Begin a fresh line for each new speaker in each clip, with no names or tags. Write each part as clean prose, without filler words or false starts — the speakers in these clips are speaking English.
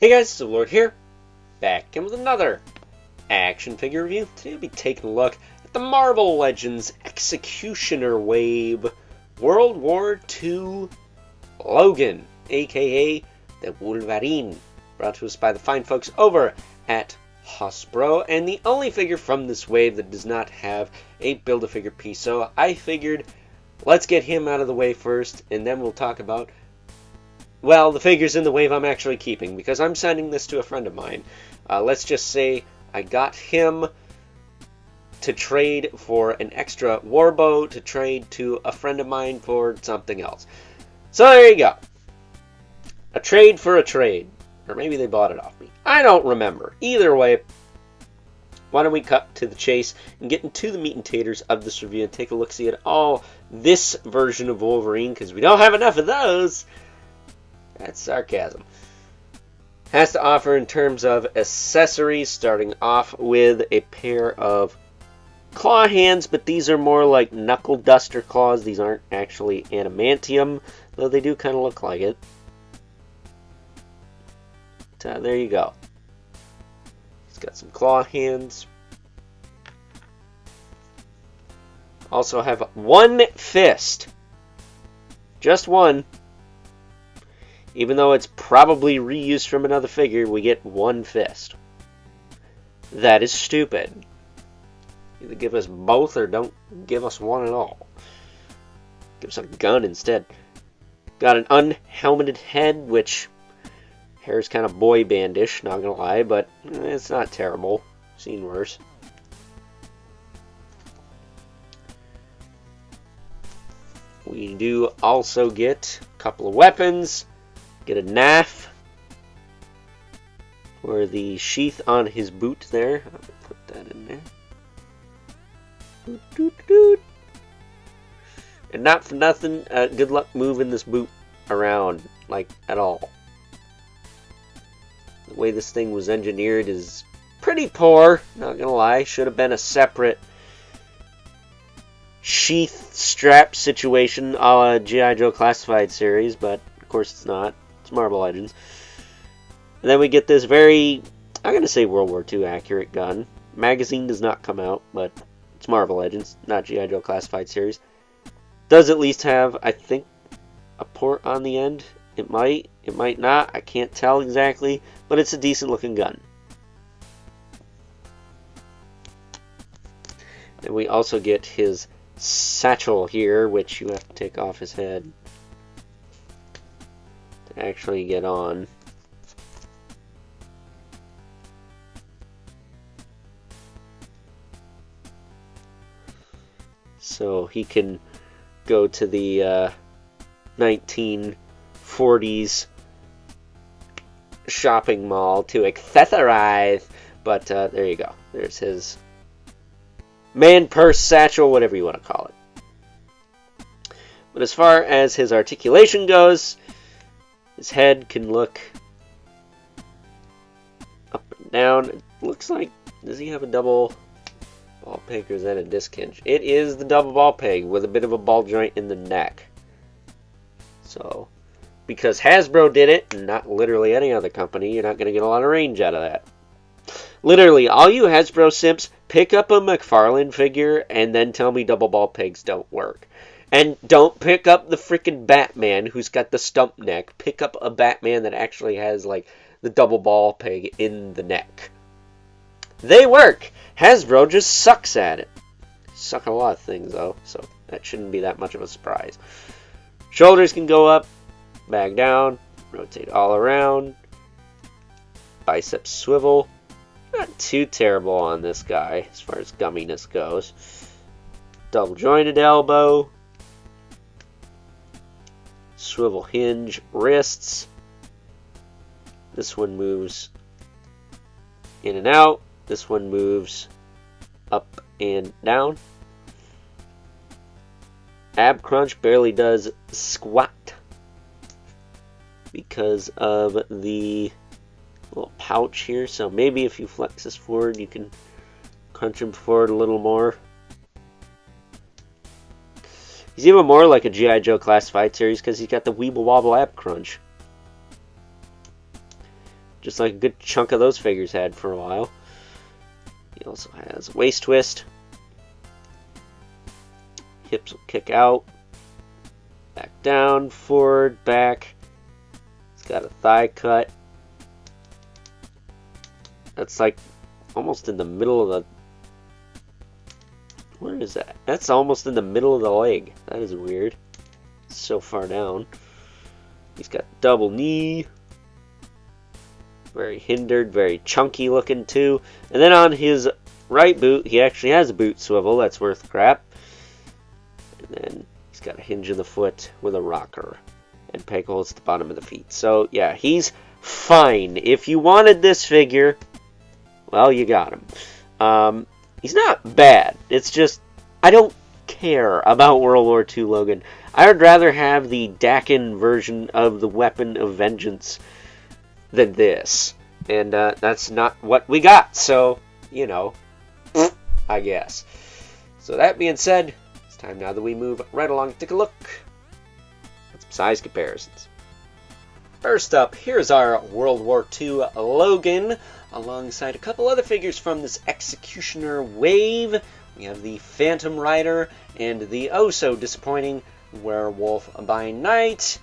Hey guys, it's the Lord here, back in with another action figure review. Today we'll be taking a look at the Marvel Legends Executioner Wave World War II Logan, aka the Wolverine, brought to us by the fine folks over at Hasbro, and the only figure from this wave that does not have a Build-A-Figure piece. So I figured, let's get him out of the way first, and then we'll talk about, well, the figures in the wave I'm actually keeping, because I'm sending this to a friend of mine. Let's just say I got him to trade for an extra warbow to trade to a friend of mine for something else. So there you go. A trade for a trade. Or maybe they bought it off me. I don't remember. Either way, why don't we cut to the chase and get into the meat and taters of this review and take a look-see at all this version of Wolverine, because we don't have enough of those. That's sarcasm. Has to offer in terms of accessories, starting off with a pair of claw hands, but these are more like knuckle duster claws. These aren't actually adamantium, though they do kind of look like it. So there you go. He's got some claw hands. Also have one fist. Just one. Even though it's probably reused from another figure, we get one fist. That is stupid. Either give us both or don't give us one at all. Give us a gun instead. Got an unhelmeted head, which hair is kind of boy bandish, not gonna lie, but it's not terrible. Seen worse. We do also get a couple of weapons. Get a knife for the sheath on his boot there. I'll put that in there. Doot, doot, doot. And not for nothing, good luck moving this boot around, like, at all. The way this thing was engineered is pretty poor, not gonna lie. Should have been a separate sheath strap situation a la G.I. Joe Classified series, but of course it's not. It's Marvel Legends. And then we get this very, I'm going to say World War II accurate gun. Magazine does not come out, but it's Marvel Legends, not G.I. Joe Classified series. Does at least have, I think, a port on the end. It might not. I can't tell exactly, but it's a decent looking gun. And we also get his satchel here, which you have to take off his head to actually get on. So he can go to the 1940s shopping mall to accessorize. But there you go. There's his man purse, satchel, whatever you want to call it. But as far as his articulation goes, his head can look up and down. It looks like, does he have a double ball peg or is that a disc hinge? It is the double ball peg with a bit of a ball joint in the neck. So, because Hasbro did it, and not literally any other company, you're not going to get a lot of range out of that. Literally, all you Hasbro simps, pick up a McFarlane figure and then tell me double ball pegs don't work. And don't pick up the freaking Batman who's got the stump neck. Pick up a Batman that actually has, like, the double ball peg in the neck. They work! Hasbro just sucks at it. Suck at a lot of things, though, so that shouldn't be that much of a surprise. Shoulders can go up, back down, rotate all around. Biceps swivel. Not too terrible on this guy as far as gumminess goes. Double jointed elbow. Swivel hinge wrists. This one moves in and out. This one moves up and down. Ab crunch barely does squat because of the little pouch here. So maybe if you flex this forward, you can crunch him forward a little more. He's even more like a G.I. Joe Classified series because he's got the Weeble Wobble Ab Crunch. just like a good chunk of those figures had for a while. He also has a waist twist. Hips will kick out. Back down, forward, back. He's got a thigh cut. That's like almost in the middle of the... Where is that? That's almost in the middle of the leg. That is weird. It's so far down. He's got double knee. Very hindered, very chunky looking too. And then on his right boot, he actually has a boot swivel. That's worth crap. And then he's got a hinge in the foot with a rocker. And peg holes at the bottom of the feet. So yeah, he's fine. If you wanted this figure, well, you got him. He's not bad. It's just, I don't care about World War II Logan. I would rather have the Dakin version of the Weapon of Vengeance than this. And that's not what we got. So, you know, I guess. So that being said, it's time now that we move right along and take a look at some size comparisons. First up, here's our World War II Logan, alongside a couple other figures from this Executioner wave. We have the Phantom Rider and the oh-so-disappointing Werewolf by Night.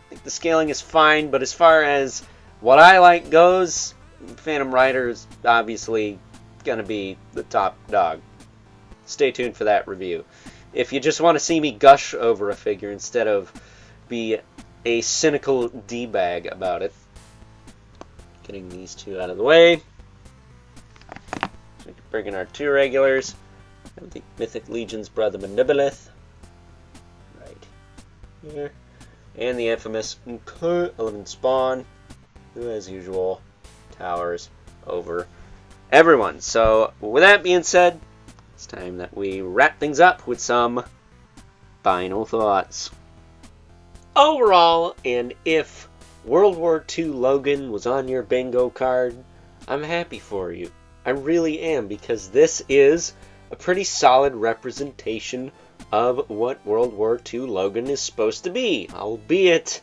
I think the scaling is fine, but as far as what I like goes, Phantom Rider is obviously going to be the top dog. Stay tuned for that review. If you just want to see me gush over a figure instead of be a cynical D-bag about it. Getting these two out of the way. So we can bring in our two regulars. And the Mythic Legion's Brother Manibelith. Right here. And the infamous 11 Spawn, who as usual towers over everyone. So with that being said, it's time that we wrap things up with some final thoughts. Overall, and if World War II Logan was on your bingo card, I'm happy for you. I really am, because this is a pretty solid representation of what World War II Logan is supposed to be. Albeit,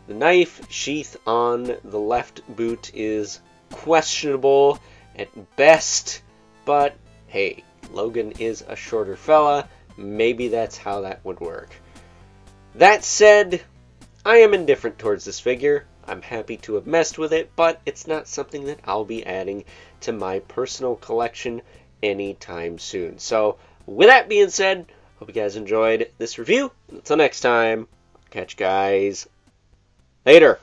the knife sheath on the left boot is questionable at best, but hey, Logan is a shorter fella. Maybe that's how that would work. That said, I am indifferent towards this figure. I'm happy to have messed with it, but it's not something that I'll be adding to my personal collection anytime soon. So, with that being said, hope you guys enjoyed this review. Until next time, catch you guys later.